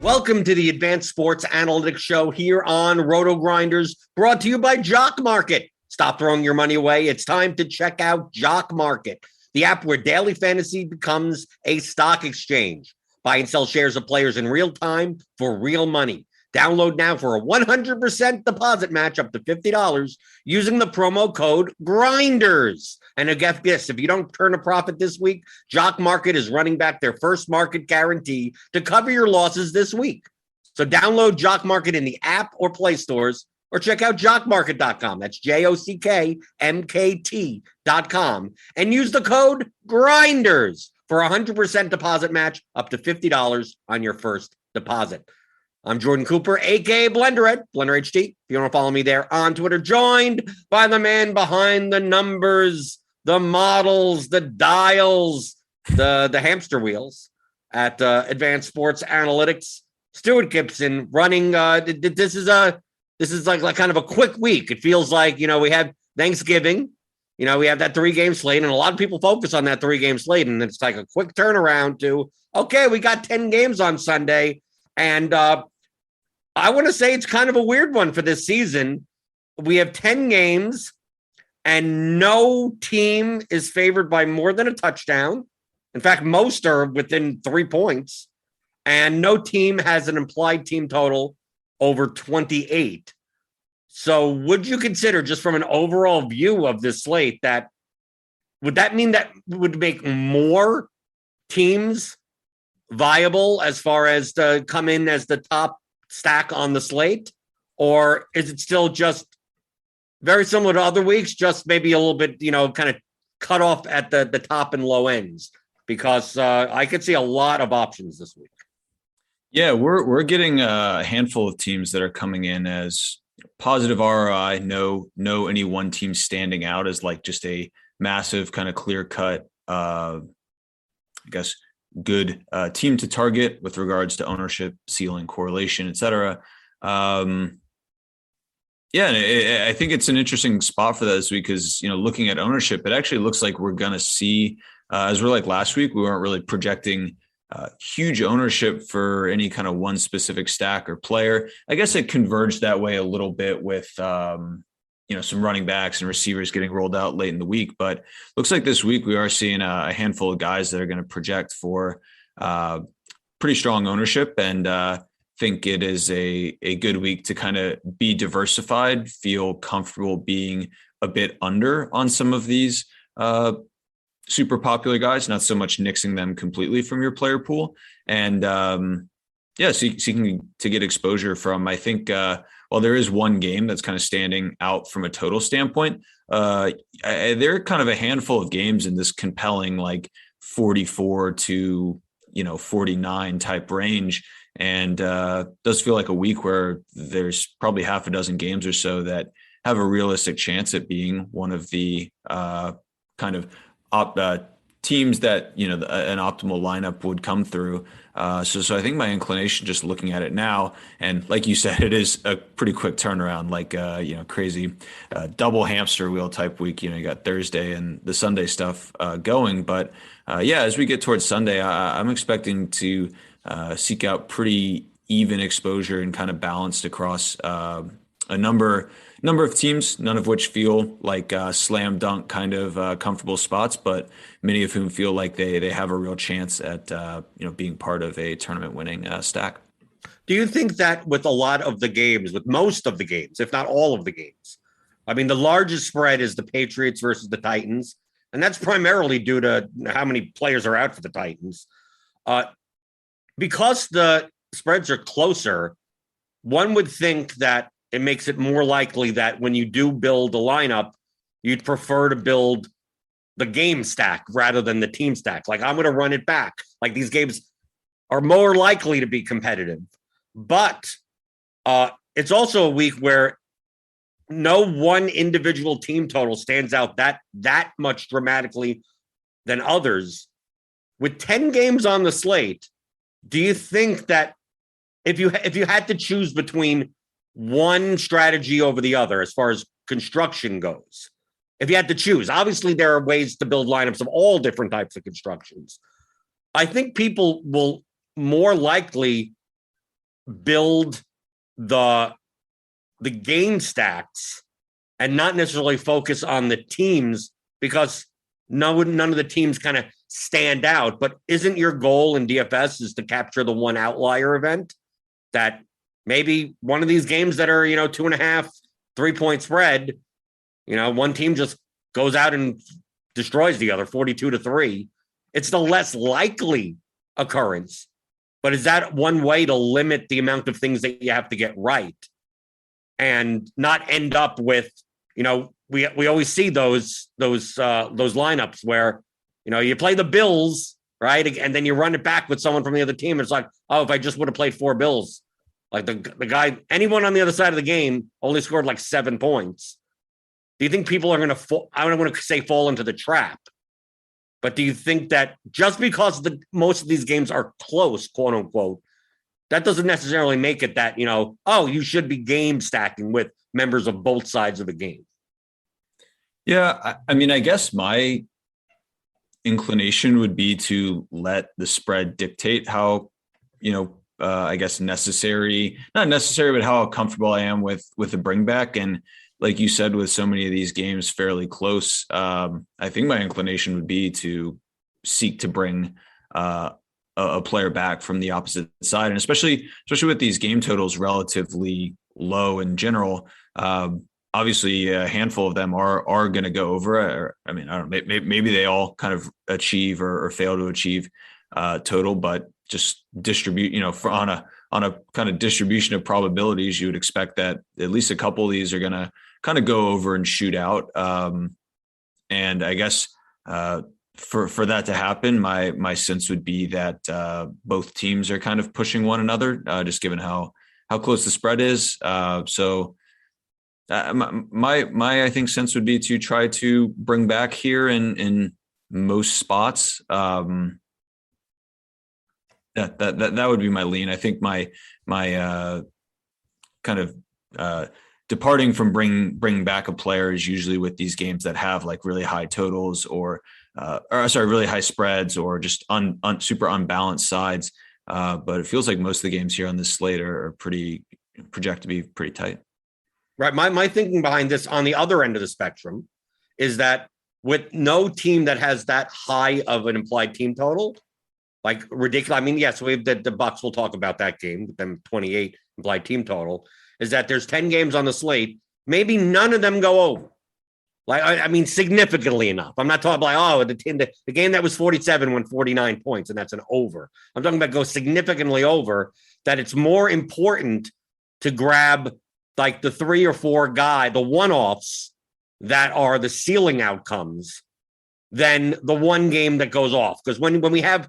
Welcome to the Advanced Sports Analytics Show here on RotoGrinders, brought to you by Jock Market. Stop throwing your money away. It's time to check out Jock Market, the app where daily fantasy becomes a stock exchange. Buy and sell shares of players in real time for real money. Download now for a 100% deposit match up to $50 using the promo code GRINDERS. And get this, if you don't turn a profit this week, Jock Market is running back their first market guarantee to cover your losses this week. So download Jock Market in the app or Play stores, or check out jockmarket.com. That's JOCKMKT.com. And use the code GRINDERS for a 100% deposit match up to $50 on your first deposit. I'm Jordan Cooper, a.k.a. BlenderEd, Blender HT. If you want to follow me there on Twitter, joined by the man behind the numbers, the models, the dials, the hamster wheels at Advanced Sports Analytics. Stewart Gibson running. This is like kind of a quick week. It feels like, we have Thanksgiving. We have that 3-game slate, and a lot of people focus on that 3-game slate, and it's like a quick turnaround to, okay, we got 10 games on Sunday. And I want to say it's kind of a weird one for this season. We have 10 games, and no team is favored by more than a touchdown. In fact, most are within 3 points, and no team has an implied team total over 28. So would you consider, just from an overall view of this slate, would that mean that would make more teams viable as far as to come in as the top stack on the slate? Or is it still just very similar to other weeks, just maybe a little bit, kind of cut off at the top and low ends? Because I could see a lot of options this week. Yeah, we're getting a handful of teams that are coming in as positive ROI, no any one team standing out as like just a massive kind of clear cut, good team to target with regards to ownership, ceiling, correlation, et cetera. I think it's an interesting spot for that this week because, looking at ownership, it actually looks like we're going to see, as we're like last week, we weren't really projecting huge ownership for any kind of one specific stack or player. I guess it converged that way a little bit with, some running backs and receivers getting rolled out late in the week. But looks like this week we are seeing a handful of guys that are going to project for pretty strong ownership. And think it is a good week to kind of be diversified, feel comfortable being a bit under on some of these super popular guys, not so much nixing them completely from your player pool. And seeking to get exposure from, I think, while there is one game that's kind of standing out from a total standpoint, there are kind of a handful of games in this compelling, like 44 to, 49 type range. And does feel like a week where there's probably half a dozen games or so that have a realistic chance at being one of the kind of teams that, an optimal lineup would come through. So I think my inclination, just looking at it now, and like you said, it is a pretty quick turnaround, like, crazy double hamster wheel type week. You got Thursday and the Sunday stuff going. But as we get towards Sunday, I'm expecting to seek out pretty even exposure and kind of balanced across a number of teams, none of which feel like slam dunk kind of comfortable spots, but many of whom feel like they have a real chance at being part of a tournament winning stack. Do you think that with a lot of the games, with most of the games, if not all of the games, I mean, the largest spread is the Patriots versus the Titans, and that's primarily due to how many players are out for the Titans. Because the spreads are closer, one would think that it makes it more likely that when you do build a lineup, you'd prefer to build the game stack rather than the team stack. Like, I'm going to run it back. Like, these games are more likely to be competitive. But it's also a week where no one individual team total stands out that much dramatically than others. With 10 games on the slate, do you think that if you had to choose between one strategy over the other as far as construction goes, if you had to choose, obviously there are ways to build lineups of all different types of constructions. I think people will more likely build the game stacks and not necessarily focus on the teams, because none of the teams kind of stand out. But isn't your goal in DFS is to capture the one outlier event that maybe one of these games that are, 2.5, 3-point spread, one team just goes out and destroys the other 42-3. It's the less likely occurrence. But is that one way to limit the amount of things that you have to get right and not end up with, we always see those lineups where, you play the Bills, right? And then you run it back with someone from the other team. It's like, oh, if I just would have played 4 Bills, like the guy, anyone on the other side of the game only scored like 7 points. Do you think people are going to, I don't want to say fall into the trap, but do you think that just because most of these games are close, quote unquote, that doesn't necessarily make it that, you should be game stacking with members of both sides of the game? Yeah. I mean, I guess my inclination would be to let the spread dictate how, I guess not necessary, but how comfortable I am with the bring back. And like you said, with so many of these games fairly close, I think my inclination would be to seek to bring a player back from the opposite side. And especially with these game totals relatively low in general, obviously a handful of them are going to go over. I mean, I don't know, maybe they all kind of achieve or fail to achieve total, but just distribute, on a kind of distribution of probabilities, you would expect that at least a couple of these are going to kind of go over and shoot out. And I guess for that to happen, my sense would be that both teams are kind of pushing one another, just given how close the spread is. So my I think sense would be to try to bring back here in most spots. That would be my lean. I think my kind of departing from bring back a player is usually with these games that have like really high totals or really high spreads or just super unbalanced sides. But it feels like most of the games here on this slate are project to be pretty tight. Right. My thinking behind this on the other end of the spectrum is that with no team that has that high of an implied team total, like ridiculous. I mean, yes, we have the Bucs. We'll talk about that game with them 28 implied team total. Is that there's 10 games on the slate, maybe none of them go over. Like, I mean, significantly enough. I'm not talking about, the game that was 47 won 49 points, and that's an over. I'm talking about go significantly over, that it's more important to grab like the 3 or 4 the one-offs that are the ceiling outcomes than the one game that goes off. Because when we have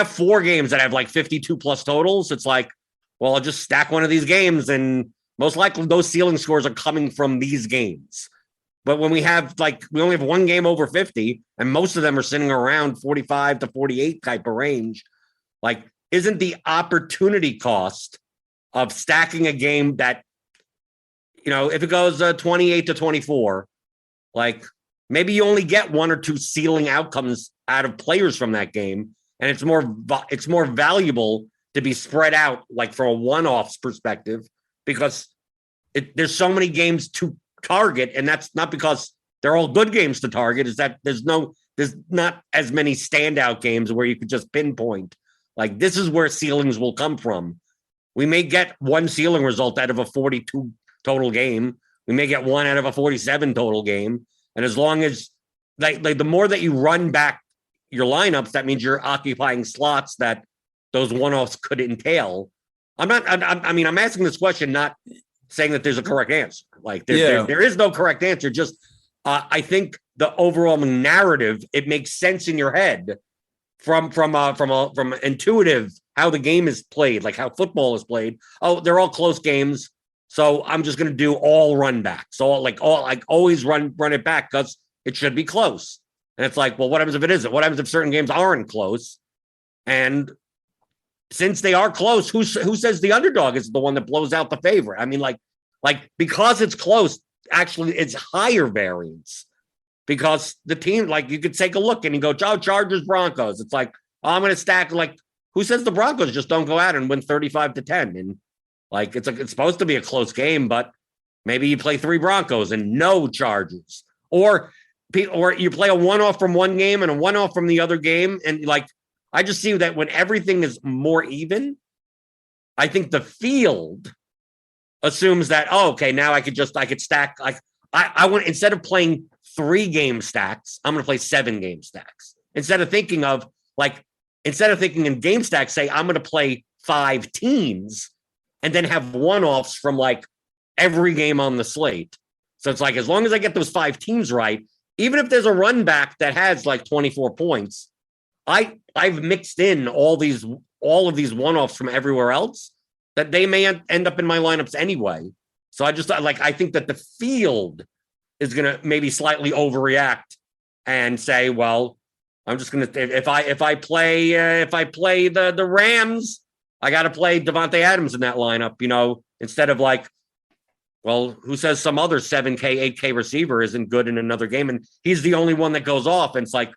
4 games that have like 52 plus totals, it's like, well, I'll just stack one of these games, and most likely those ceiling scores are coming from these games. But when we only have one game over 50, and most of them are sitting around 45 to 48 type of range, like, isn't the opportunity cost of stacking a game that, if it goes 28 to 24, like maybe you only get 1 or 2 ceiling outcomes out of players from that game, and it's more valuable to be spread out, like from a one-offs perspective, because there's so many games to target, and that's not because they're all good games to target. Is that there's not as many standout games where you could just pinpoint. Like, this is where ceilings will come from. We may get one ceiling result out of a 42 total game. We may get one out of a 47 total game. And as long as like the more that you run back your lineups, that means you're occupying slots that those one-offs could entail. I'm asking this question, not saying that there's a correct answer. Like there is no correct answer. Just I think the overall narrative, it makes sense in your head from intuitive how the game is played, like how football is played. Oh, they're all close games, so I'm just going to do all run back. So always run it back because it should be close. And it's like, well, what happens if it isn't? What happens if certain games aren't close? And since they are close, who says the underdog is the one that blows out the favorite? I mean, like because it's close, actually it's higher variance because the team, like, you could take a look and you go, oh, Chargers, Broncos. It's like, oh, I'm going to stack, like, who says the Broncos just don't go out and win 35-10? And like, it's supposed to be a close game, but maybe you play 3 Broncos and no Chargers, or you play a one-off from one game and a one-off from the other game. And like, I just see that when everything is more even, I think the field assumes that, oh, okay, now I could stack. Like I want, instead of playing 3 game stacks, I'm going to play 7 game stacks. Instead of thinking in game stacks, say I'm going to play 5 teams and then have one-offs from like every game on the slate. So it's like, as long as I get those 5 teams right, even if there's a run back that has like 24 points, I've mixed in all of these one-offs from everywhere else that they may end up in my lineups anyway. So I think that the field is going to maybe slightly overreact and say, well, I'm just going to, if I play the Rams, I got to play Devontae Adams in that lineup, instead of like, well, who says some other 7K, 8K receiver isn't good in another game and he's the only one that goes off? And it's like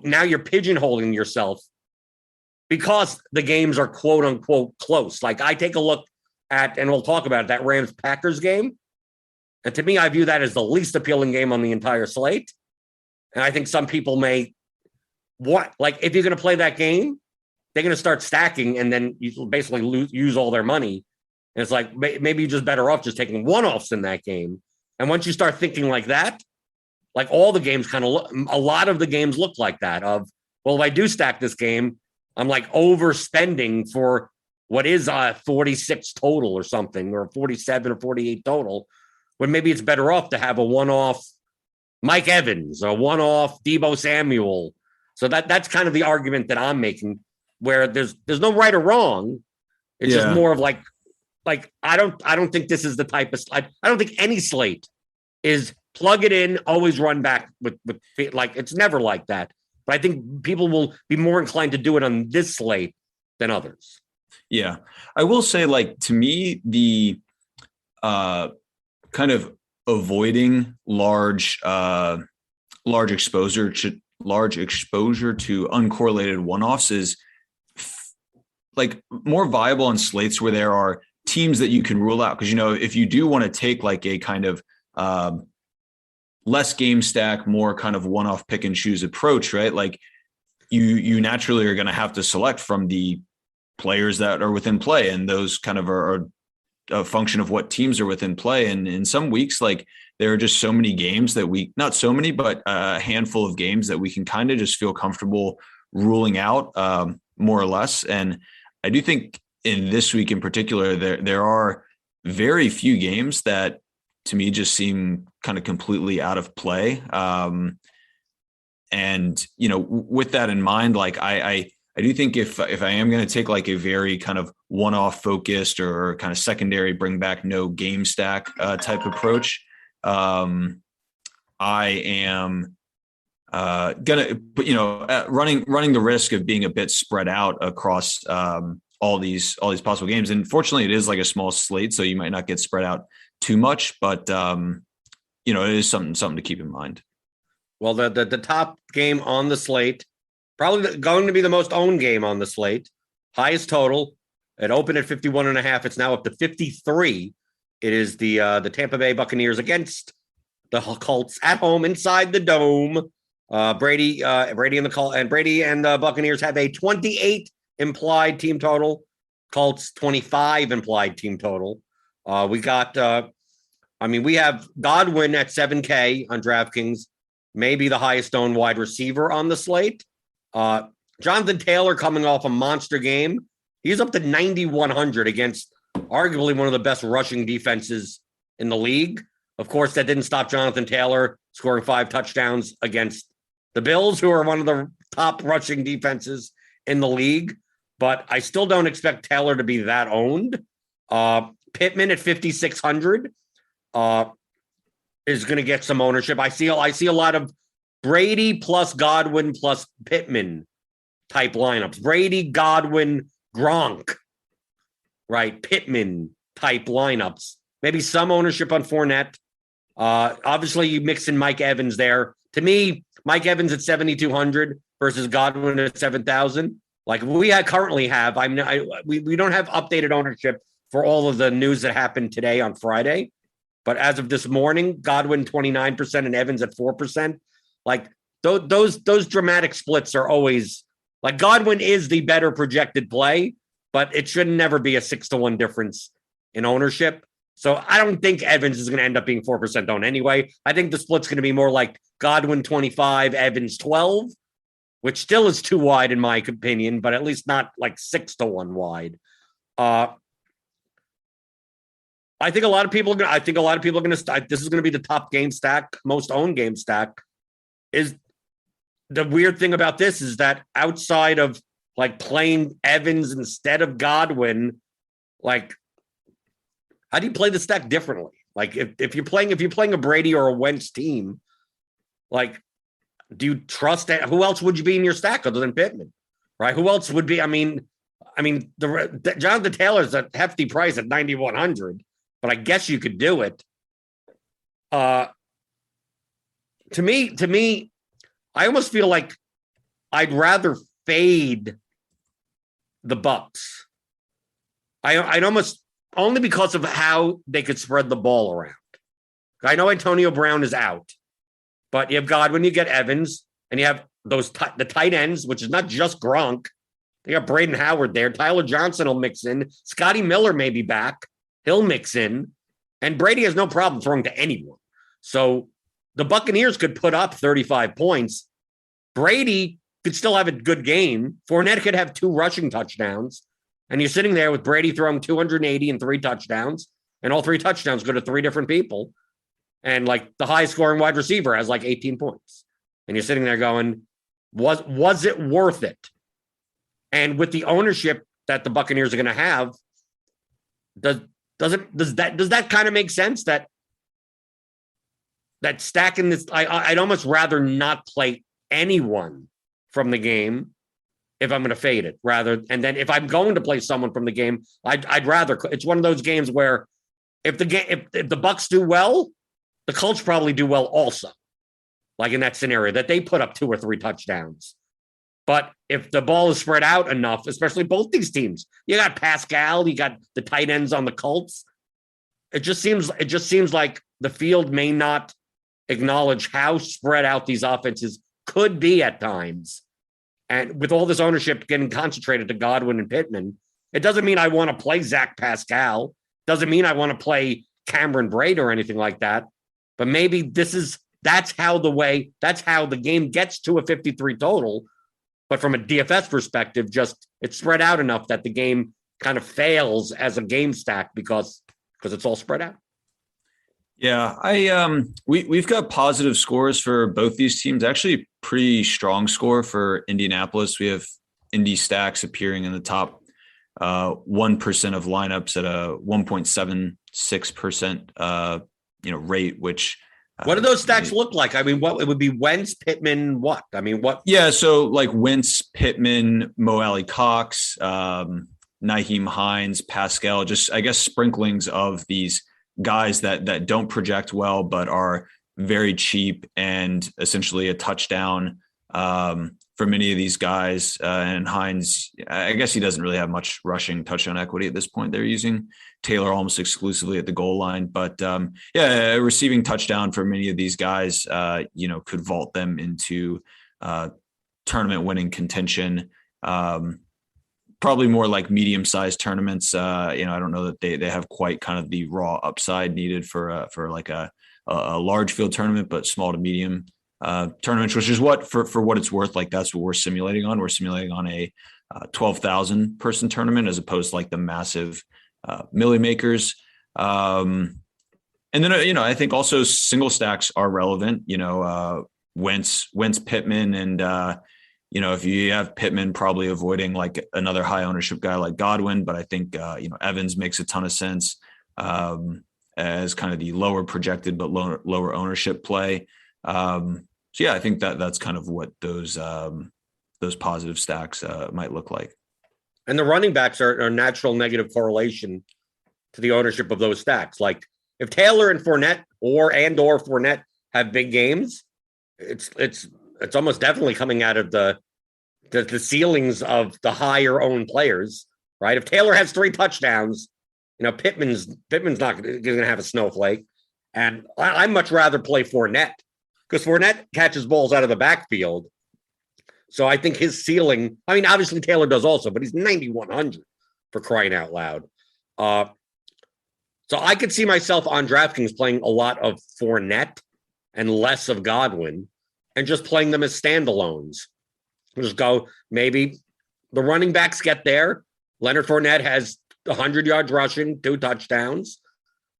now you're pigeonholing yourself because the games are quote unquote close. Like I take a look at, and we'll talk about it, that Rams Packers game. And to me, I view that as the least appealing game on the entire slate. And I think some people may, if you're going to play that game, they're going to start stacking and then you basically use all their money. And it's like, maybe you're just better off just taking one-offs in that game. And once you start thinking like that, like all the games a lot of the games look like that of, well, if I do stack this game, I'm like overspending for what is a 46 total or something, or 47 or 48 total, when maybe it's better off to have a one-off Mike Evans, a one-off Deebo Samuel. So that's kind of the argument that I'm making, where there's no right or wrong. It's just more of like I don't think this is the type of slate. I don't think any slate is plug it in, always run back with like, it's never like that. But I think people will be more inclined to do it on this slate than others. Yeah. I will say, like, to me, the kind of avoiding large exposure to uncorrelated one-offs is like more viable on slates where there are teams that you can rule out. Because, if you do want to take like a kind of less game stack, more kind of one-off pick and choose approach, right? Like you naturally are going to have to select from the players that are within play. And those kind of are a function of what teams are within play. And in some weeks, like there are just so many games that not so many, but a handful of games that we can kind of just feel comfortable ruling out more or less. And I do think in this week in particular, there are very few games that to me just seem kind of completely out of play. And, with that in mind, like I do think if I am going to take like a very kind of one-off focused or kind of secondary, bring back no game stack type approach, I am gonna, running the risk of being a bit spread out across all these possible games. And fortunately, it is like a small slate, so you might not get spread out too much, but it is something to keep in mind. Well, the top game on the slate, probably going to be the most owned game on the slate, highest total. It opened at 51.5. It's now up to 53. It is the Tampa Bay Buccaneers against the Colts at home inside the dome. Brady and the Buccaneers have a 28 implied team total. Colts 25 implied team total. We have Godwin at 7K on DraftKings, maybe the highest owned wide receiver on the slate. Jonathan Taylor coming off a monster game. He's up to 9,100 against arguably one of the best rushing defenses in the league. Of course, that didn't stop Jonathan Taylor scoring 5 touchdowns against the Bills, who are one of the top rushing defenses in the league. But I still don't expect Taylor to be that owned. Pittman at 5,600 is going to get some ownership. I see a lot of Brady plus Godwin plus Pittman type lineups. Brady, Godwin, Gronk, right? Pittman type lineups. Maybe some ownership on Fournette. Obviously, you mix in Mike Evans there. To me, Mike Evans at 7,200 versus Godwin at 7,000. Like currently have, we don't have updated ownership for all of the news that happened today on Friday. But as of this morning, Godwin 29% and Evans at 4%. Like those dramatic splits are always like Godwin is the better projected play, but it should never be a 6-1 difference in ownership. So I don't think Evans is going to end up being 4% owned anyway. I think the split's going to be more like Godwin 25, Evans 12, which still is too wide in my opinion, but at least not like 6-1 wide. I think a lot of people are going to start. This is going to be the top game stack, most owned game stack. Is the weird thing about this is that outside of like playing Evans instead of Godwin, like how do you play the stack differently? Like if you're playing a Brady or a Wentz team, like do you trust that? Who else would you be in your stack other than Pittman, right? Who else would be? I mean, the Jonathan Taylor's a hefty price at 9,100. But I guess you could do it. To me, I almost feel like I'd rather fade the Bucs. I'd almost only because of how they could spread the ball around. I know Antonio Brown is out, but you have Godwin, you get Evans, and you have the tight ends, which is not just Gronk. They got Braden Howard there. Tyler Johnson will mix in. Scotty Miller may be back. He'll mix in. And Brady has no problem throwing to anyone. So the Buccaneers could put up 35 points. Brady could still have a good game. Fournette could have 2 rushing touchdowns. And you're sitting there with Brady throwing 280 and 3 touchdowns. And all 3 touchdowns go to 3 different people. And like the highest scoring wide receiver has like 18 points. And you're sitting there going, was it worth it? And with the ownership that the Buccaneers are going to have, does that kind of make sense that stacking this? I'd almost rather not play anyone from the game if I'm going to fade it rather. And then if I'm going to play someone from the game, I'd rather. It's one of those games where if the Bucs do well, the Colts probably do well also. Like in that scenario that they put up 2 or 3 touchdowns. But if the ball is spread out enough, especially both these teams, you got Pascal, you got the tight ends on the Colts. It just seems like the field may not acknowledge how spread out these offenses could be at times. And with all this ownership getting concentrated to Godwin and Pittman, it doesn't mean I want to play Zach Pascal. Doesn't mean I want to play Cameron Braid or anything like that. But maybe that's how the game gets to a 53 total. But from a DFS perspective, just it's spread out enough that the game kind of fails as a game stack because it's all spread out. Yeah, we've got positive scores for both these teams. Actually, pretty strong score for Indianapolis. We have Indy stacks appearing in the top 1% of lineups at a 1.76% rate, which. What do those stacks look like? I mean, what it would be Wentz, Pittman, what? I mean, what? Yeah, so like Wentz, Pittman, Mo Alley Cox, Nyheim Hines, Pascal, just I guess sprinklings of these guys that don't project well but are very cheap and essentially a touchdown for many of these guys. And Hines, I guess he doesn't really have much rushing touchdown equity at this point. They're using Taylor almost exclusively at the goal line, but a receiving touchdown for many of these guys, could vault them into tournament winning contention. Probably more like medium-sized tournaments. I don't know that they have quite kind of the raw upside needed for like a large field tournament, but small to medium tournaments, which is what for what it's worth. Like that's what we're simulating on. We're simulating on a 12,000 person tournament as opposed to like the massive Millie makers. And then, I think also single stacks are relevant, Wentz, Pittman. And, if you have Pittman, probably avoiding like another high ownership guy like Godwin. But I think, Evans makes a ton of sense as kind of the lower projected, but lower ownership play. I think that's kind of what those positive stacks might look like. And the running backs are natural negative correlation to the ownership of those stacks. Like if Taylor and Fournette or Fournette have big games, it's almost definitely coming out of the the ceilings of the higher owned players, right? If Taylor has 3 touchdowns, Pittman's not going to have a snowflake. And I'd much rather play Fournette because Fournette catches balls out of the backfield. So I think his ceiling, obviously Taylor does also, but he's 9,100 for crying out loud. So I could see myself on DraftKings playing a lot of Fournette and less of Godwin and just playing them as standalones. Just go, maybe the running backs get there. Leonard Fournette has 100 yards rushing, 2 touchdowns.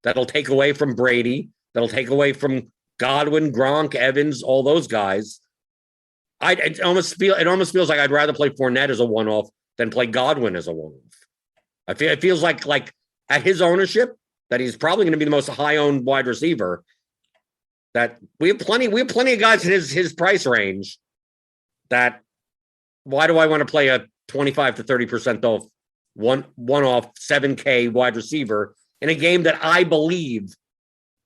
That'll take away from Brady. That'll take away from Godwin, Gronk, Evans, all those guys. It almost feels like I'd rather play Fournette as a one-off than play Godwin as a one-off. It feels like at his ownership that he's probably going to be the most high-owned wide receiver. That we have plenty of guys in his price range. That why do I want to play a 25 to 30% off one-off 7K wide receiver in a game that I believe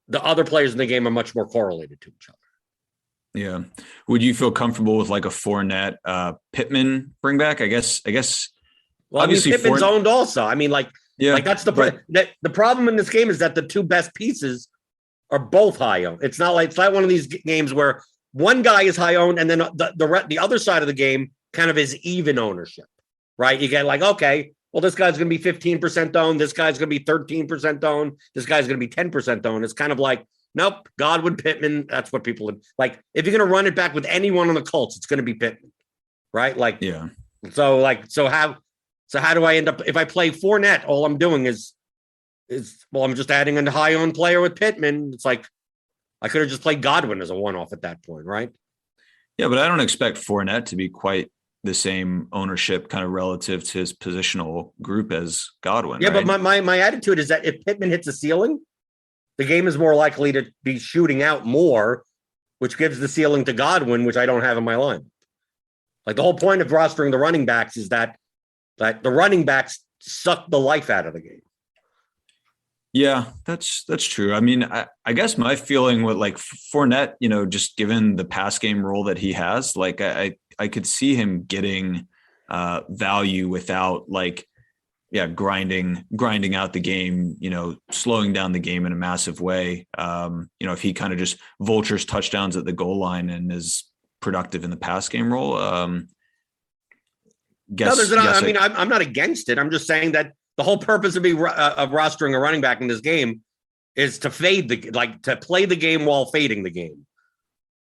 the other players in the game are much more correlated to each other? Yeah. Would you feel comfortable with like a Fournette, Pittman bring back? I guess. Well, obviously Pittman's owned also. That's the problem in this game is that the 2 best pieces are both high owned. It's not one of these games where one guy is high owned and then the other side of the game kind of is even ownership, right? You get okay, well, this guy's going to be 15% owned. This guy's going to be 13% owned. This guy's going to be 10% owned. It's kind of like, nope, Godwin, Pittman. That's what people would like. If you're going to run it back with anyone on the Colts, it's going to be Pittman, right? Yeah. So how do I end up if I play Fournette? All I'm doing is I'm just adding a high owned player with Pittman. It's like I could have just played Godwin as a one-off at that point, right? Yeah, but I don't expect Fournette to be quite the same ownership kind of relative to his positional group as Godwin. Yeah, right? But my attitude is that if Pittman hits a ceiling, the game is more likely to be shooting out more, which gives the ceiling to Godwin, which I don't have in my line. The whole point of rostering the running backs is that the running backs suck the life out of the game. Yeah, that's true. I guess my feeling with Fournette, just given the pass game role that he has, I could see him getting value without grinding out the game, slowing down the game in a massive way. If he kind of just vultures touchdowns at the goal line and is productive in the pass game role. I'm not against it. I'm just saying that the whole purpose of rostering a running back in this game is to to play the game while fading the game.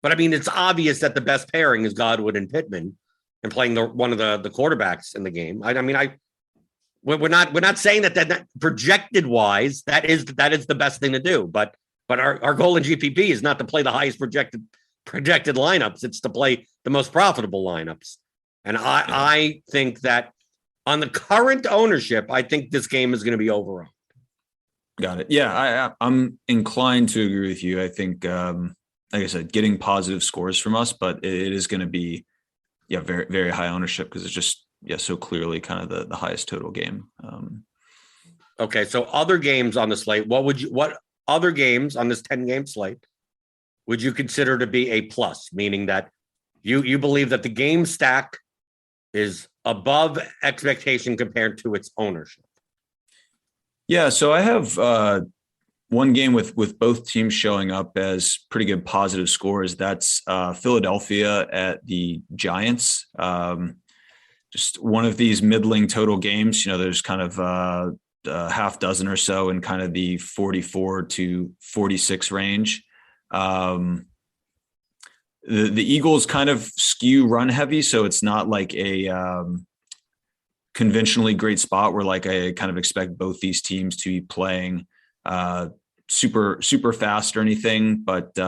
But it's obvious that the best pairing is Godwin and Pittman, and playing one of the quarterbacks in the game. We're not saying that projected wise that is the best thing to do. But our goal in GPP is not to play the highest projected lineups. It's to play the most profitable lineups. And I think that on the current ownership, I think this game is going to be overall. Got it. Yeah, I'm inclined to agree with you. I think, like I said, getting positive scores from us, but it is going to be, very, very high ownership because it's just, so clearly kind of the highest total game. Okay, so other games on the slate, what other games on this 10-game slate would you consider to be a plus, meaning that you believe that the game stack is above expectation compared to its ownership? Yeah, so I have one game with both teams showing up as pretty good positive scores. That's Philadelphia at the Giants. Just one of these middling total games. There's kind of a half dozen or so in kind of the 44 to 46 range. The Eagles kind of skew run heavy, so it's not like a conventionally great spot where I kind of expect both these teams to be playing super fast or anything. But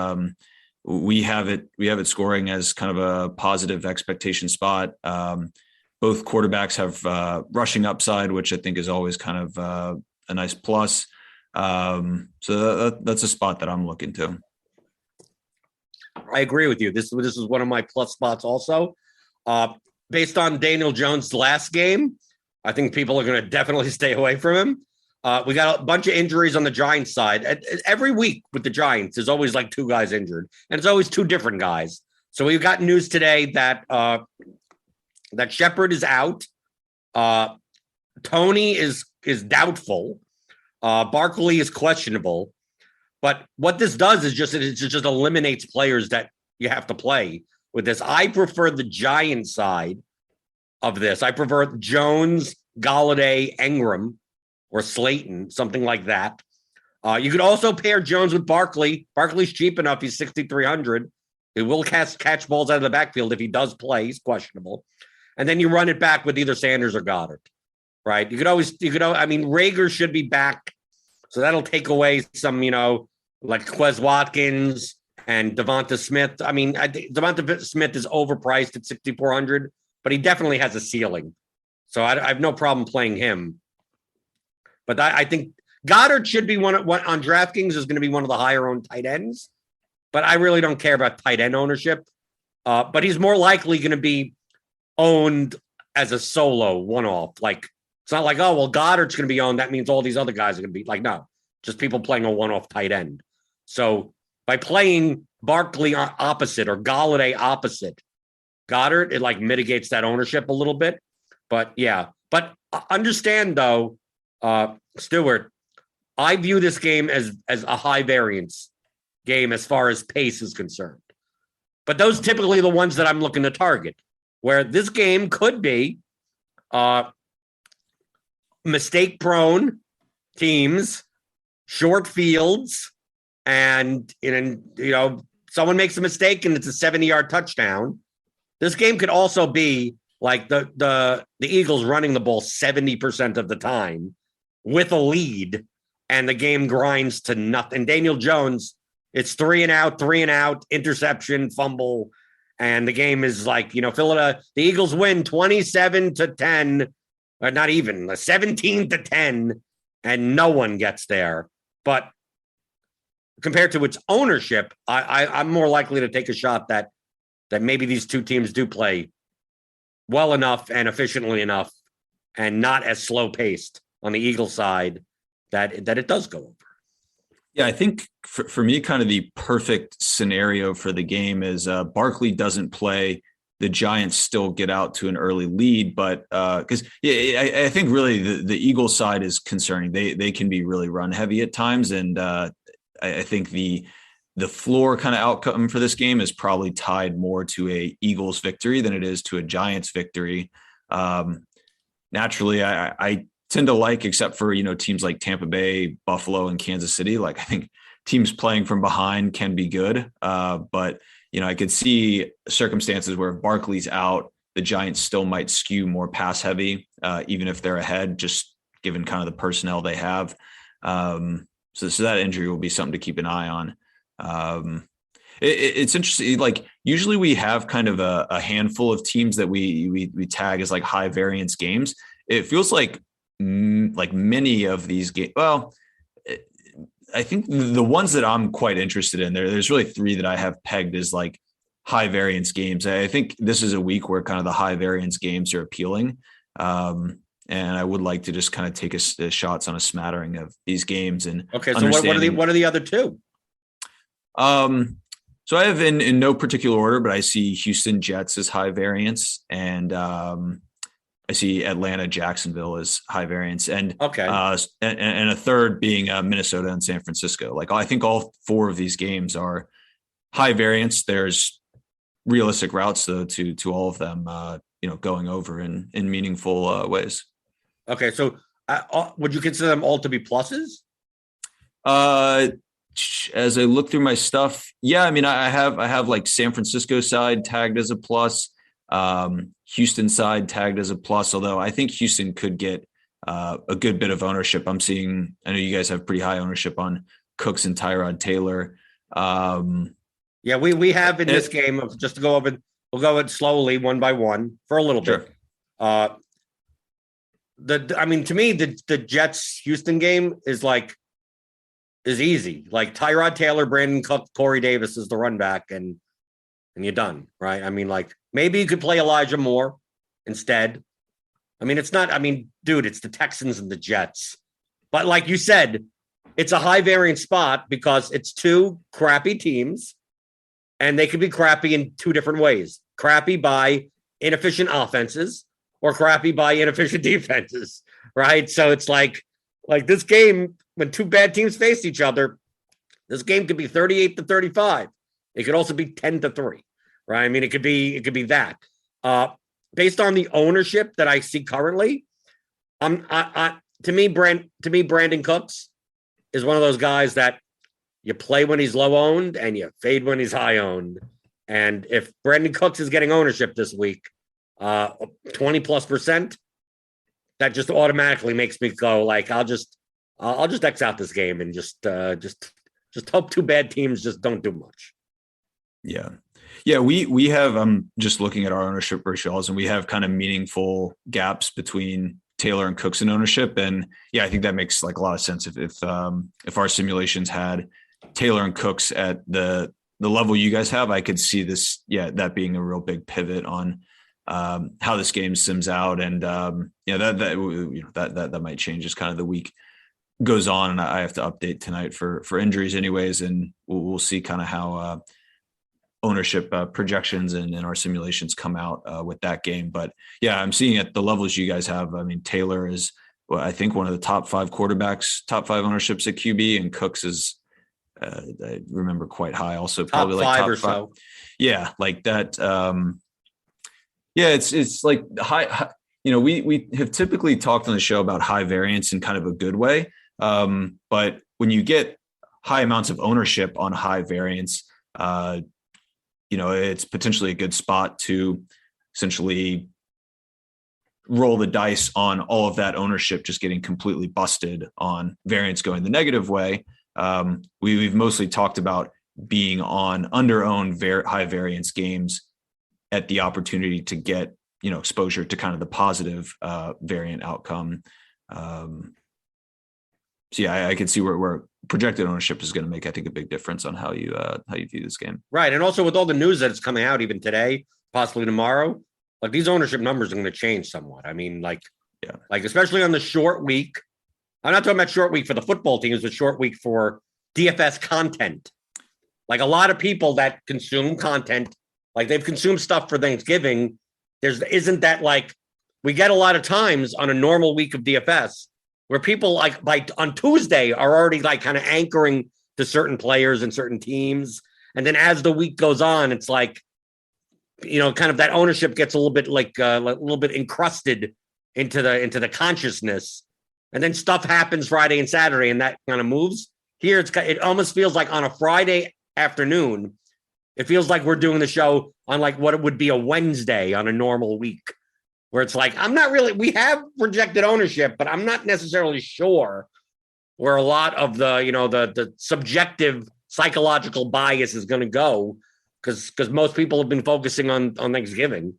we have it scoring as kind of a positive expectation spot. Both quarterbacks have rushing upside, which I think is always kind of a nice plus. So that's a spot that I'm looking to. I agree with you. This is one of my plus spots also. Based on Daniel Jones' last game, I think people are going to definitely stay away from him. We got a bunch of injuries on the Giants side. Every week with the Giants, there's always 2 guys injured, and it's always 2 different guys. So we've got news today that that Shepard is out. Tony is doubtful. Barkley is questionable. But what this does is it just eliminates players that you have to play with this. I prefer the Giant side of this. I prefer Jones, Galladay, Ingram, or Slayton, something like that. You could also pair Jones with Barkley. Barkley's cheap enough. He's 6,300. He will catch balls out of the backfield if he does play. He's questionable. And then you run it back with either Sanders or Goddard, right? Rager should be back. So that'll take away some, like Quez Watkins and Devonta Smith. I think Devonta Smith is overpriced at 6,400, but he definitely has a ceiling. So I have no problem playing him. But I think Goddard should be on DraftKings is going to be one of the higher owned tight ends. But I really don't care about tight end ownership. But he's more likely going to be owned as a solo one-off. Like, it's not like, oh, well, Goddard's going to be owned. That means all these other guys are going to be like, no, just people playing a one-off tight end. So by playing Barkley opposite or Galladay opposite Goddard, it like mitigates that ownership a little bit. But yeah, but understand though, Stewart, I view this game as a high variance game as far as pace is concerned. But those typically the ones that I'm looking to target, where this game could be mistake-prone teams, short fields, and someone makes a mistake and it's a 70-yard touchdown. This game could also be like the Eagles running the ball 70% of the time with a lead, and the game grinds to nothing. Daniel Jones, it's 3 and out, interception, fumble, and the game is like, the Eagles win 27-10, or not even 17-10, and no one gets there. But compared to its ownership, I'm more likely to take a shot that maybe these two teams do play well enough and efficiently enough and not as slow paced on the Eagle side that it does go over. Yeah, I think for me, kind of the perfect scenario for the game is Barkley doesn't play. The Giants still get out to an early lead, but because I think really the Eagle side is concerning. They can be really run heavy at times, and I think the floor kind of outcome for this game is probably tied more to a Eagles victory than it is to a Giants victory. Naturally, I tend to like, except for, teams like Tampa Bay, Buffalo, and Kansas City. Like, I think teams playing from behind can be good. But, I could see circumstances where if Barkley's out, the Giants still might skew more pass heavy, even if they're ahead, just given kind of the personnel they have. So that injury will be something to keep an eye on. It's interesting. Like, usually we have kind of a handful of teams that we tag as like high variance games. It feels like many of these games. Well, I think the ones that I'm quite interested in there's really 3 that I have pegged as like high variance games. I think this is a week where kind of the high variance games are appealing. And I would like to just kind of take a shots on a smattering of these games. And okay, so what are the other 2? So I have in no particular order, but I see Houston Jets as high variance, and I see Atlanta Jacksonville as high variance, and okay, and a third being Minnesota and San Francisco. Like, I think all 4 of these games are high variance. There's realistic routes though to all of them, going over in meaningful ways. Okay, so would you consider them all to be pluses? As I look through my stuff, yeah, I mean, I have like San Francisco side tagged as a plus, Houston side tagged as a plus, although I think Houston could get a good bit of ownership. I know you guys have pretty high ownership on Cooks and Tyrod Taylor. Yeah, we have in this game, just to go over, we'll go it slowly one by one for a little bit. To me, the Jets Houston game is easy. Like, Tyrod Taylor, Brandon Cook, Corey Davis is the run back, and you're done, right? I mean, like, maybe you could play Elijah Moore instead. I mean, it's the Texans and the Jets. But like you said, it's a high variance spot because it's 2 crappy teams, and they could be crappy in 2 different ways. Crappy by inefficient offenses or crappy by inefficient defenses, right? So it's like this game, when two bad teams face each other, this game could be 38-35. It could also be 10-3, right? I mean, it could be that. Based on the ownership that I see currently, to me, Brandon Cooks is one of those guys that you play when he's low owned and you fade when he's high owned. And if Brandon Cooks is getting ownership this week, 20+%, that just automatically makes me go like, I'll just X out this game and just hope two bad teams just don't do much. Yeah. Yeah. We have, I'm just looking at our ownership ratios, and we have kind of meaningful gaps between Taylor and Cooks in ownership. And yeah, I think that makes like a lot of sense. If our simulations had Taylor and Cooks at the level you guys have, I could see this, that being a real big pivot on how this game sims out. And that might change as kind of the week goes on. And I have to update tonight for injuries anyways. And we'll see kind of how ownership projections and our simulations come out with that game. But yeah, I'm seeing at the levels you guys have. I mean, Taylor is, I think, one of the top 5 quarterbacks, top 5 ownerships at QB, and Cooks is, I remember, quite high also, probably top like 5 top or 5. so. Yeah, like that. It's like high. We have typically talked on the show about high variance in kind of a good way. But when you get high amounts of ownership on high variance, it's potentially a good spot to essentially roll the dice on all of that ownership just getting completely busted on variance going the negative way. We've mostly talked about being on under-owned high variance games at the opportunity to get, exposure to kind of the positive variant outcome. So yeah, I can see where projected ownership is going to make, I think, a big difference on how you view this game. Right. And also with all the news that's coming out even today, possibly tomorrow, like these ownership numbers are going to change somewhat. I mean, like especially on the short week. I'm not talking about short week for the football teams, but short week for DFS content. Like a lot of people that consume content, like they've consumed stuff for Thanksgiving. Isn't that like we get a lot of times on a normal week of DFS where people like on Tuesday are already like kind of anchoring to certain players and certain teams. And then as the week goes on, it's like, kind of that ownership gets a little bit like a little bit encrusted into the consciousness. And then stuff happens Friday and Saturday and that kind of moves. Here, it almost feels like on a Friday afternoon, it feels like we're doing the show on like what it would be a Wednesday on a normal week, where it's like, we have projected ownership, but I'm not necessarily sure where a lot of the subjective psychological bias is going to go, because most people have been focusing on Thanksgiving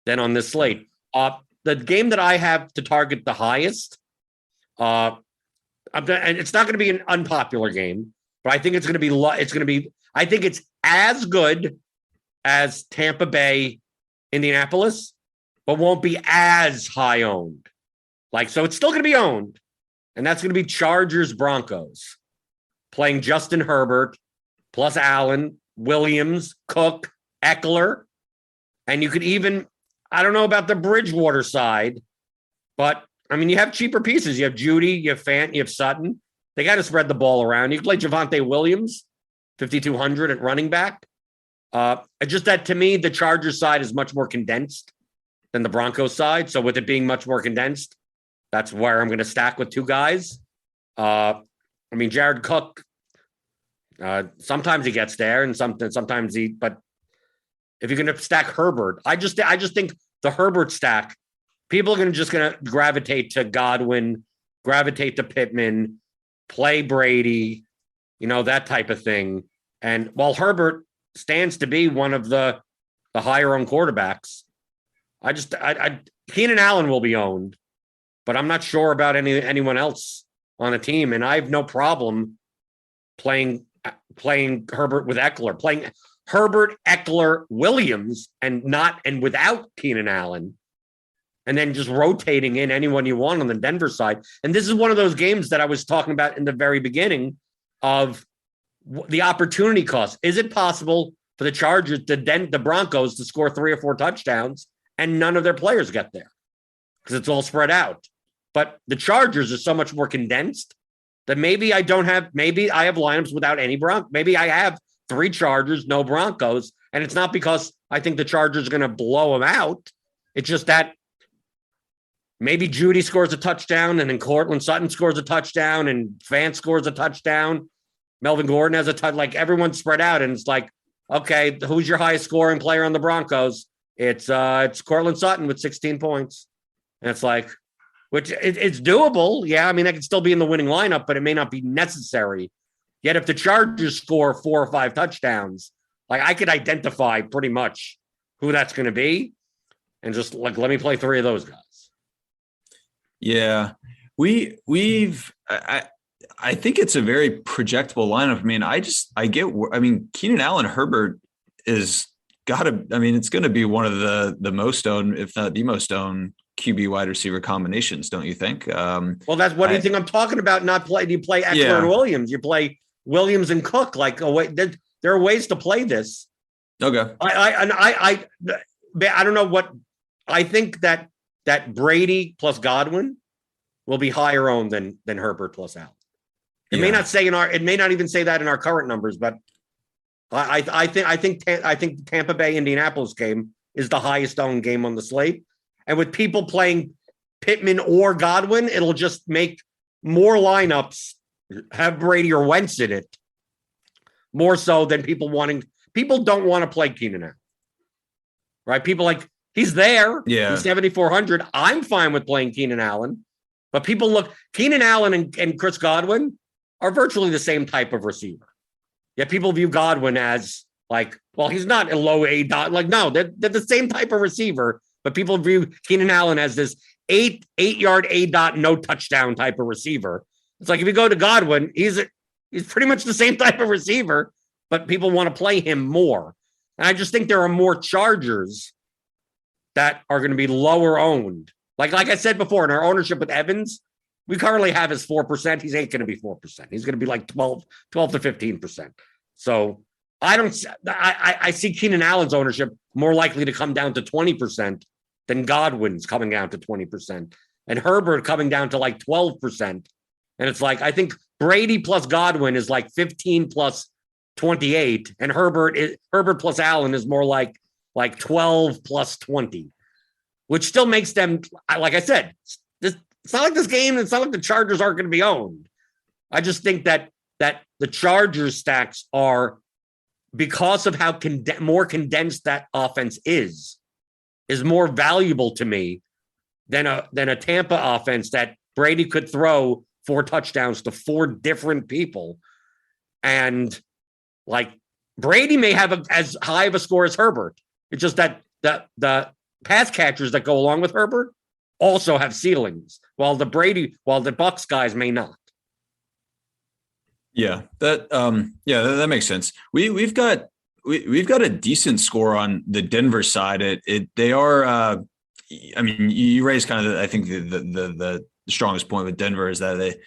than on this slate. The game that I have to target the highest, and it's not going to be an unpopular game, but I think it's going to be, I think it's as good as Tampa Bay, Indianapolis, but won't be as high owned. So it's still going to be owned. And that's going to be Chargers Broncos, playing Justin Herbert plus Allen, Williams, Cook, Eckler. And you could even, I don't know about the Bridgewater side, but I mean, you have cheaper pieces. You have Judy, you have Fant, you have Sutton. They got to spread the ball around. You can play Javonte Williams, 5,200 at running back. Just that, to me, the Chargers side is much more condensed than the Broncos side. So with it being much more condensed, that's where I'm going to stack with two guys. Jared Cook, sometimes he gets there and sometimes but if you're going to stack Herbert, I just think the Herbert stack, people are going to gravitate to Godwin, gravitate to Pittman, play Brady, that type of thing. And while Herbert stands to be one of the higher owned quarterbacks, Keenan Allen will be owned, but I'm not sure about anyone else on a team. And I have no problem playing Herbert with Eckler, playing Herbert, Eckler, Williams, and without Keenan Allen, and then just rotating in anyone you want on the Denver side. And this is one of those games that I was talking about in the very beginning of the opportunity cost. Is it possible for the Chargers, the Broncos, to score 3 or 4 touchdowns and none of their players get there because it's all spread out. But the Chargers are so much more condensed that maybe I have lineups without any Broncos. Maybe I have 3 Chargers, no Broncos. And it's not because I think the Chargers are going to blow them out. It's just that maybe Judy scores a touchdown and then Cortland Sutton scores a touchdown and Fant scores a touchdown. Melvin Gordon has a touch. Like everyone's spread out. And it's like, okay, who's your highest scoring player on the Broncos? It's Cortland Sutton with 16 points. And it's like, which it's doable. Yeah, I mean, I could still be in the winning lineup, but it may not be necessary. Yet if the Chargers score 4 or 5 touchdowns, like I could identify pretty much who that's going to be and just like, let me play 3 of those guys. Yeah, I think it's a very projectable lineup. I mean, Keenan Allen Herbert it's going to be one of the most owned, if not the most owned QB wide receiver combinations, don't you think? Well, that's what do you think I'm talking about? You play Eckler and Williams. You play Williams and Cook. Like, there are ways to play this. Okay. I don't know what I think that Brady plus Godwin will be higher owned than Herbert plus Allen. It may not even say that in our current numbers, but I think the Tampa Bay Indianapolis game is the highest owned game on the slate. And with people playing Pittman or Godwin, it'll just make more lineups have Brady or Wentz in it, more so than people don't want to play Keenan Allen, right? People like, he's there. Yeah. He's 7,400. I'm fine with playing Keenan Allen, but people look, Keenan Allen and Chris Godwin are virtually the same type of receiver. Yet people view Godwin as like, well, he's not a low A dot. Like, no, they're the same type of receiver, but people view Keenan Allen as this 8-yard A dot, no touchdown type of receiver. It's like, if you go to Godwin, he's pretty much the same type of receiver, but people want to play him more. And I just think there are more Chargers that are going to be lower owned. Like I said before, in our ownership with Evans, we currently have his 4%. He's ain't going to be 4%. He's going to be like 12 to 15%. So I see Keenan Allen's ownership more likely to come down to 20% than Godwin's coming down to 20%, and Herbert coming down to like 12%. And it's like, I think Brady plus Godwin is like 15 plus 28, and Herbert plus Allen is more like 12 plus 20, which still makes them, like I said, it's not like this game. It's not like the Chargers aren't going to be owned. I just think that the Chargers stacks are, because of how more condensed that offense is more valuable to me than a Tampa offense that Brady could throw 4 touchdowns to 4 different people. And like Brady may have as high of a score as Herbert. It's just that the pass catchers that go along with Herbert also have ceilings, while the Bucks guys may not. Yeah, that makes sense. We've got a decent score on the Denver side. They are. I mean, you raised kind of I think the strongest point with Denver is that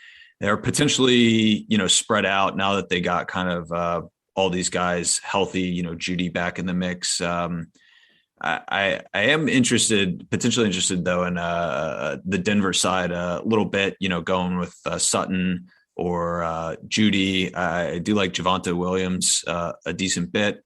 they are potentially spread out now that they got kind of all these guys healthy. Judy back in the mix. I am potentially interested though in the Denver side a little bit. Going with Sutton or Judy. I do like Javonte Williams a decent bit.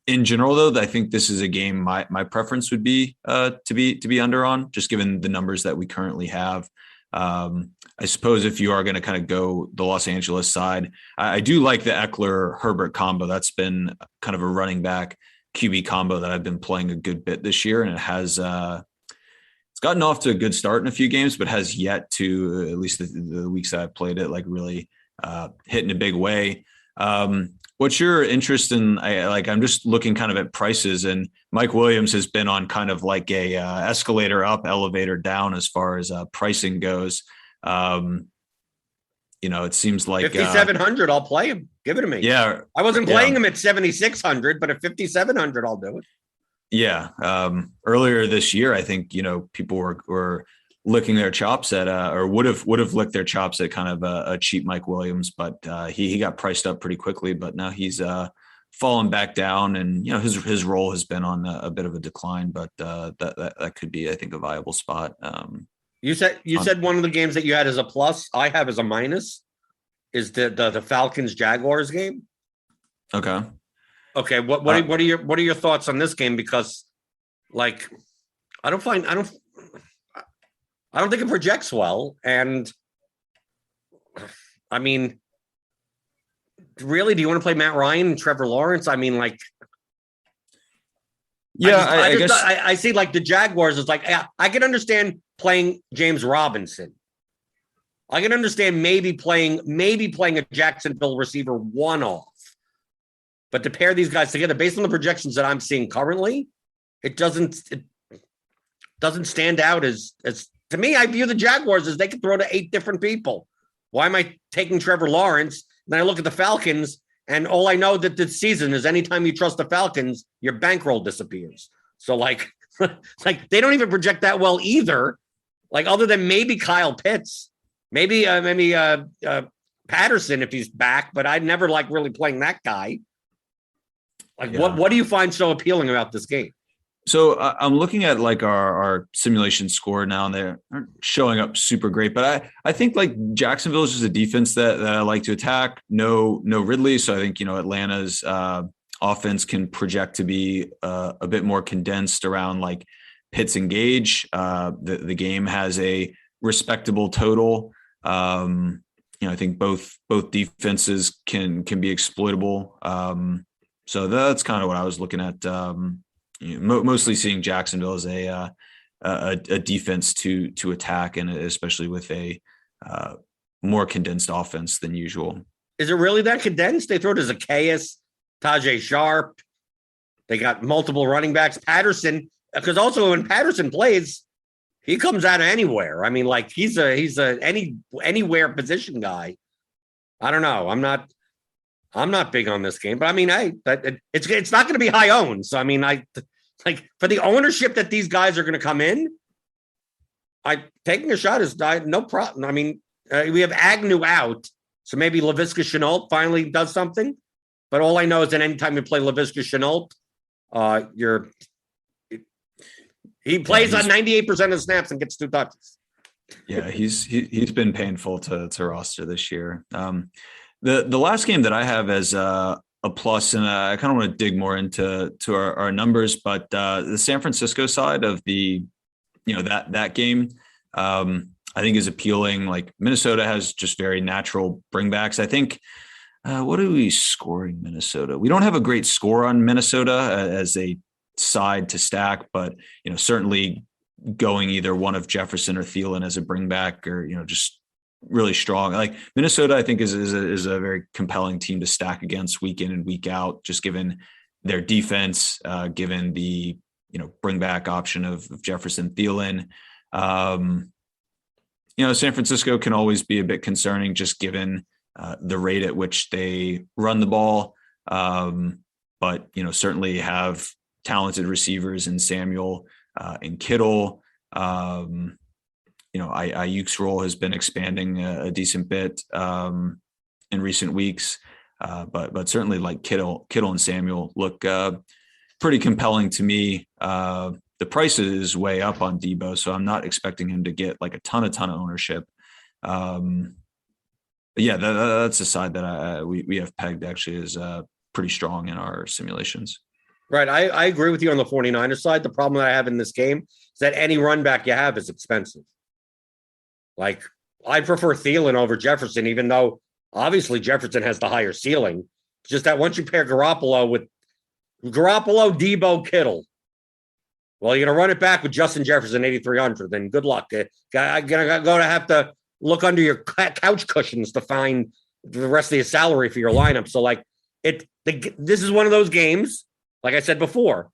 In general, though, I think this is a game my preference would be to be under on, just given the numbers that we currently have. I suppose if you are going to kind of go the Los Angeles side, I do like the Eckler Herbert combo. That's been kind of a running back QB combo that I've been playing a good bit this year, and it has it's gotten off to a good start in a few games, but has yet to, at least the weeks that I've played it, like really hit in a big way. What's your interest in? I'm just looking kind of at prices, and Mike Williams has been on kind of like a escalator up, elevator down as far as pricing goes. It seems like 5,700. I'll play him. Give it to me. Yeah, I wasn't playing him at 7,600, but at 5,700, I'll do it. Yeah. Earlier this year, I think people were licking their chops at or would have licked their chops at kind of a cheap Mike Williams, but he got priced up pretty quickly. But now he's fallen back down, and his role has been on a bit of a decline, but that could be, I think, a viable spot. You said one of the games that you had as a plus, I have as a minus, is the Falcons Jaguars game. Okay. Okay. What are your thoughts on this game? Because like I don't think it projects well, and I mean, really, do you want to play Matt Ryan and Trevor Lawrence? I mean, like, yeah, I guess I see like the Jaguars is like, I can understand playing James Robinson. I can understand maybe playing a Jacksonville receiver one-off, but to pair these guys together based on the projections that I'm seeing currently, it doesn't stand out as to me. I view the Jaguars as they can throw to 8 different people. Why am I taking Trevor Lawrence? Then I look at the Falcons, and all I know that this season is anytime you trust the Falcons, your bankroll disappears. So like they don't even project that well either. Like other than maybe Kyle Pitts, maybe Patterson if he's back, but I never like really playing that guy. Like what do you find so appealing about this game? So I'm looking at like our simulation score now, and they aren't showing up super great. But I think like Jacksonville is just a defense that I like to attack. No Ridley, so I think Atlanta's offense can project to be a bit more condensed around like Pitts and Gage. The game has a respectable total. I think both defenses can be exploitable. So that's kind of what I was looking at. Mostly seeing Jacksonville as a defense to attack, and especially with a more condensed offense than usual. Is it really that condensed? They throw to Zacchaeus, Tajay Sharp. They got multiple running backs. Patterson, because also when Patterson plays, he comes out of anywhere. I mean, like he's a anywhere position guy. I don't know. I'm not big on this game, but I mean, it's not going to be high owned. So I mean, like for the ownership that these guys are going to come in, taking a shot is no problem. I mean, we have Agnew out, so maybe Laviska Shenault finally does something. But all I know is that anytime you play Laviska Shenault, he plays on 98% of snaps and gets 2 touches. Yeah, he's been painful to roster this year. The last game that I have as a plus, and I kind of want to dig more into our numbers, but the San Francisco side of that game, I think is appealing. Like Minnesota has just very natural bringbacks. I think, what are we scoring Minnesota? We don't have a great score on Minnesota as a side to stack, but certainly going either one of Jefferson or Thielen as a bringback, or just really strong. Like Minnesota, I think is a very compelling team to stack against week in and week out, just given their defense, given the bring back option of Jefferson, Thielen. San Francisco can always be a bit concerning, just given the rate at which they run the ball, but certainly have talented receivers in Samuel and Kittle. Ayuk's role has been expanding a decent bit in recent weeks, but certainly like Kittle and Samuel look pretty compelling to me. The price is way up on Debo, so I'm not expecting him to get like a ton of ownership. But yeah, that's a side that we have pegged actually as pretty strong in our simulations. Right. I agree with you on the 49ers side. The problem that I have in this game is that any run back you have is expensive. Like, I prefer Thielen over Jefferson, even though obviously Jefferson has the higher ceiling. It's just that once you pair Garoppolo, Debo, Kittle, well, you're going to run it back with Justin Jefferson, 8,300. Then good luck. I'm going to have to look under your couch cushions to find the rest of your salary for your lineup. So, like, this is one of those games, like I said before,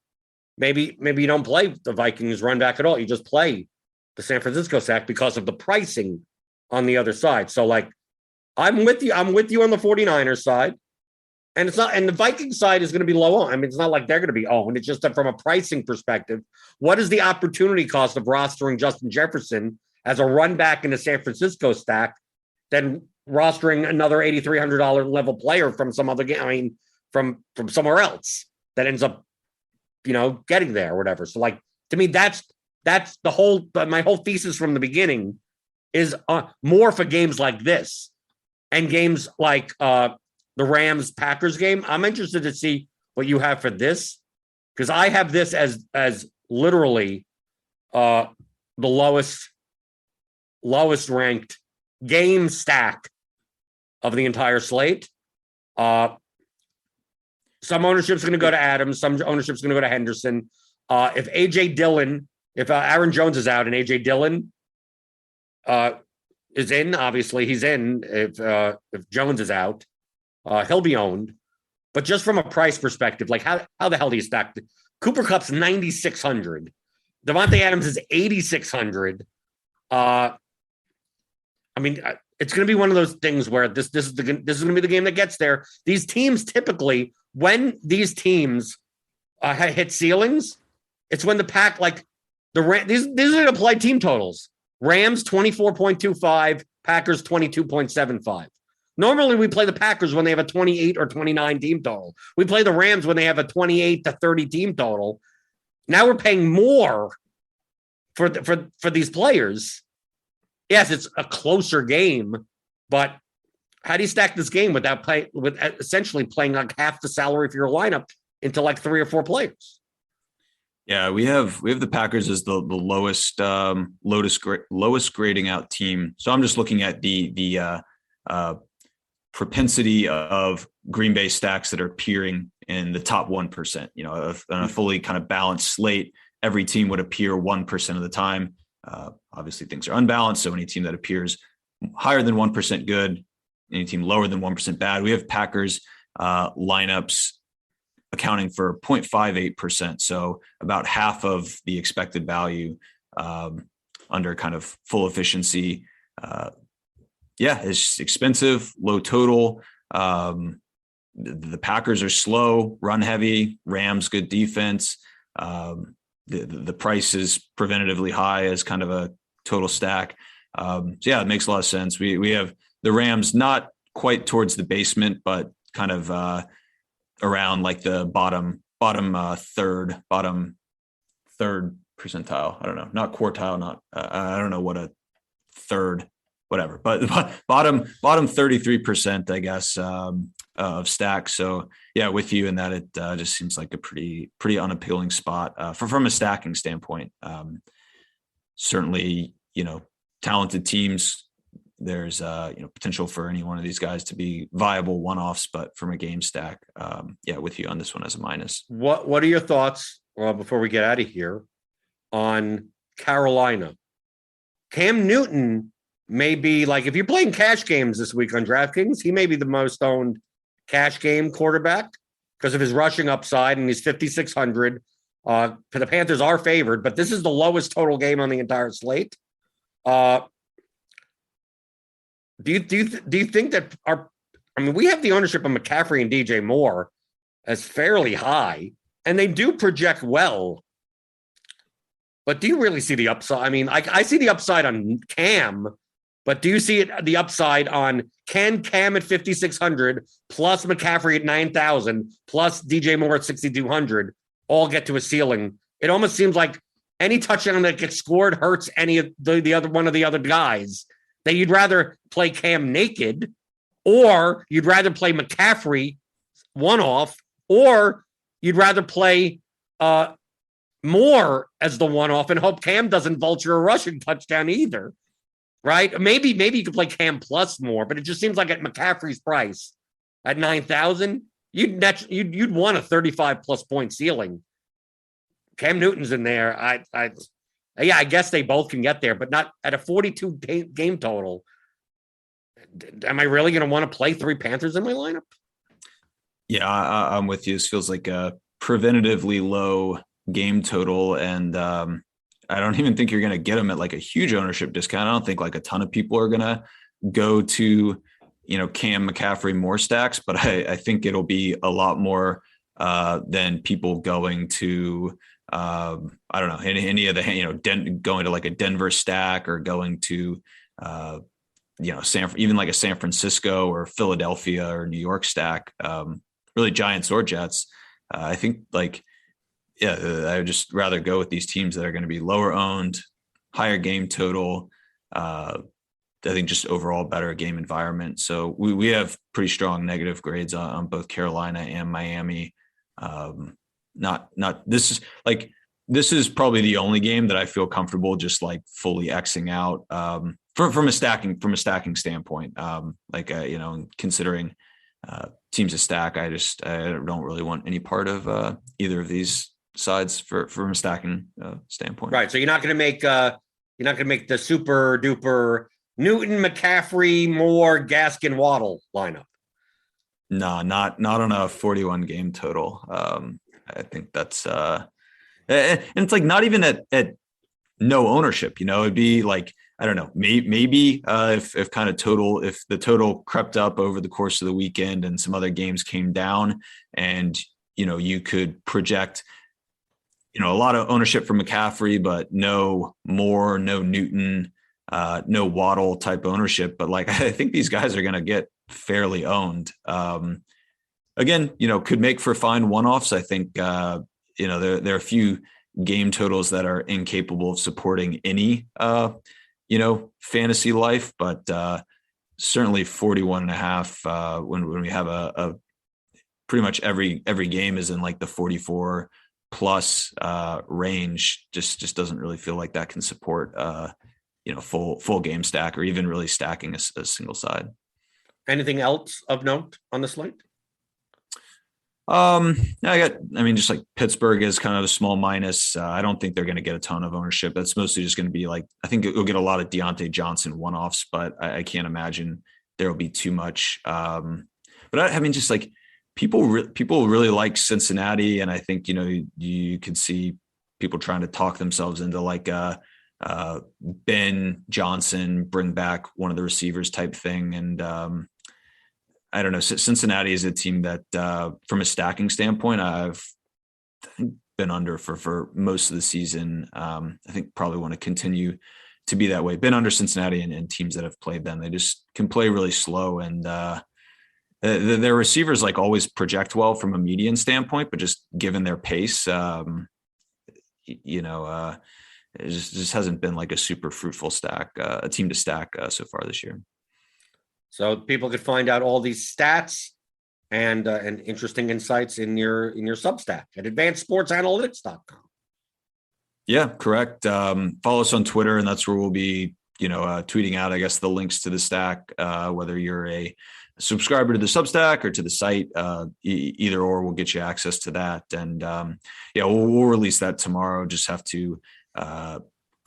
maybe you don't play the Vikings run back at all. You just play the San Francisco sack because of the pricing on the other side. So like, I'm with you on the 49ers side, and the Vikings side is going to be low on. I mean, it's not like they're going to be owned. It's just that from a pricing perspective, what is the opportunity cost of rostering Justin Jefferson as a run back in the San Francisco stack than rostering another $8,300 level player from some other game? I mean, from somewhere else that ends up, getting there or whatever. So like, to me, that's my whole thesis from the beginning is more for games like this and games like the Rams Packers game. I'm interested to see what you have for this, because I have this as literally the lowest ranked game stack of the entire slate. Some ownership's going to go to Adams. Some ownership's going to go to Henderson. If Aaron Jones is out and AJ Dillon is in, obviously he's in. If Jones is out, he'll be owned. But just from a price perspective, like how the hell do you stack? Cooper Kupp's 9,600. Devontae Adams is 8,600. It's going to be one of those things where this is going to be the game that gets there. These teams typically, when these teams hit ceilings, it's when the pack, like these are going to play team totals. Rams 24.25, Packers 22.75. Normally we play the Packers when they have a 28 or 29 team total. We play the Rams when they have a 28 to 30 team total. Now we're paying more for these players. Yes, it's a closer game, but how do you stack this game with essentially playing like half the salary for your lineup into like 3 or 4 players? Yeah, we have the Packers as the lowest grading out team. So I'm just looking at the propensity of Green Bay stacks that are appearing in the top 1%. On a fully kind of balanced slate, every team would appear 1% of the time. Obviously, things are unbalanced, so any team that appears higher than 1% good, any team lower than 1% bad. We have Packers lineups accounting for 0.58%, so about half of the expected value under kind of full efficiency. It's expensive, low total. The Packers are slow, run heavy. Rams, good defense. The price is preventatively high as kind of a total stack. It makes a lot of sense. We have the Rams not quite towards the basement, but kind of around like the bottom third percentile. I don't know, not quartile, not I don't know what a third, whatever, but bottom 33%, I guess, of stacks. So yeah, with you in that, it just seems like a pretty unappealing spot from a stacking standpoint. Certainly, talented teams, there's potential for any one of these guys to be viable one-offs, but from a game stack, with you on this one as a minus. What are your thoughts before we get out of here on Carolina? Cam Newton may be, like, if you're playing cash games this week on DraftKings, he may be the most owned cash game quarterback because of his rushing upside, and he's 5,600. The Panthers are favored, but this is the lowest total game on the entire slate. Do you think that we have the ownership of McCaffrey and DJ Moore as fairly high, and they do project well. But do you really see the upside? I see the upside on Cam, but do you see the upside on Cam at 5,600 plus McCaffrey at 9,000 plus DJ Moore at 6,200 all get to a ceiling? It almost seems like any touchdown that gets scored hurts any of the other one of the other guys. That you'd rather play Cam naked, or you'd rather play McCaffrey one-off, or you'd rather play Moore as the one-off and hope Cam doesn't vulture a rushing touchdown either, right? Maybe you could play Cam plus Moore, but it just seems like at McCaffrey's price at 9,000, you'd want a 35-plus point ceiling. Cam Newton's in there. I guess they both can get there, but not at a 42 game total. Am I really going to want to play 3 Panthers in my lineup? Yeah, I'm with you. This feels like a preventatively low game total, and I don't even think you're going to get them at like a huge ownership discount. I don't think like a ton of people are going to go to, Cam, McCaffrey, more stacks, but I think it'll be a lot more than people going to, I don't know, any of the, going to like a Denver stack or going to, even like a San Francisco or Philadelphia or New York stack. really Giants or Jets. I think I would just rather go with these teams that are going to be lower owned, higher game total. I think just overall better game environment. So we have pretty strong negative grades on both Carolina and Miami. This is probably the only game that I feel comfortable just like fully Xing out from a stacking standpoint. Considering teams to stack, I don't really want any part of either of these sides from a stacking standpoint. Right. So you're not going to make the super duper Newton, McCaffrey, Moore, Gaskin, Waddle lineup. No, not on a 41 game total. I think that's and it's like not even at no ownership. It'd be like, I don't know, maybe if the total crept up over the course of the weekend and some other games came down, and you could project a lot of ownership for McCaffrey, but no Moore, no Newton, no Waddle type ownership. But like, I think these guys are going to get fairly owned. Again, could make for fine one-offs. I think, there are a few game totals that are incapable of supporting any, fantasy life, but certainly 41.5 when we have a pretty much every game is in like the 44 plus range, just doesn't really feel like that can support full game stack or even really stacking a single side. Anything else of note on the slate? Just like Pittsburgh is kind of a small minus. I don't think they're going to get a ton of ownership. That's mostly just going to be like, I think you'll get a lot of Deontay Johnson one-offs, but I can't imagine there will be too much. Just like people really like Cincinnati. And I think, you can see people trying to talk themselves into like Ben Johnson, bring back one of the receivers type thing. And, I don't know. Cincinnati is a team that, from a stacking standpoint, I've been under for most of the season. I think probably want to continue to be that way. Been under Cincinnati and teams that have played them. They just can play really slow, and their receivers like always project well from a median standpoint, but just given their pace, it just hasn't been like a super fruitful a team to stack so far this year. So people could find out all these stats and interesting insights in your Substack at advancedsportsanalytics.com. Yeah, correct. Follow us on Twitter, and that's where we'll be, tweeting out, I guess, the links to the stack, whether you're a subscriber to the Substack or to the site, either or will get you access to that. And we'll release that tomorrow. Just have to,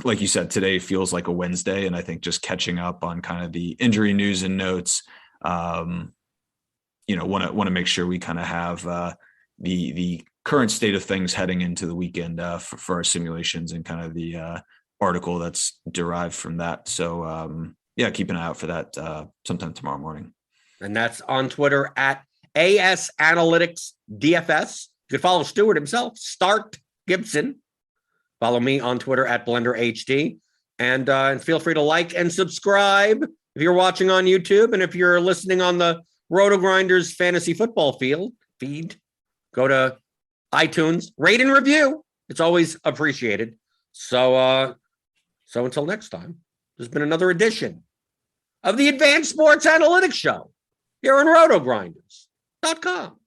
like you said, today feels like a Wednesday, and I think just catching up on kind of the injury news and notes, want to make sure we kind of have the current state of things heading into the weekend for our simulations and kind of the article that's derived from that. So keep an eye out for that sometime tomorrow morning. And that's on Twitter at AS Analytics DFS. You could follow Stewart himself, Stewart Gibson. Follow me on Twitter at BlenderHD, and feel free to like and subscribe if you're watching on YouTube. And if you're listening on the RotoGrinders fantasy football feed, go to iTunes, rate and review. It's always appreciated. So until next time, there's been another edition of the Advanced Sports Analytics Show here on RotoGrinders.com.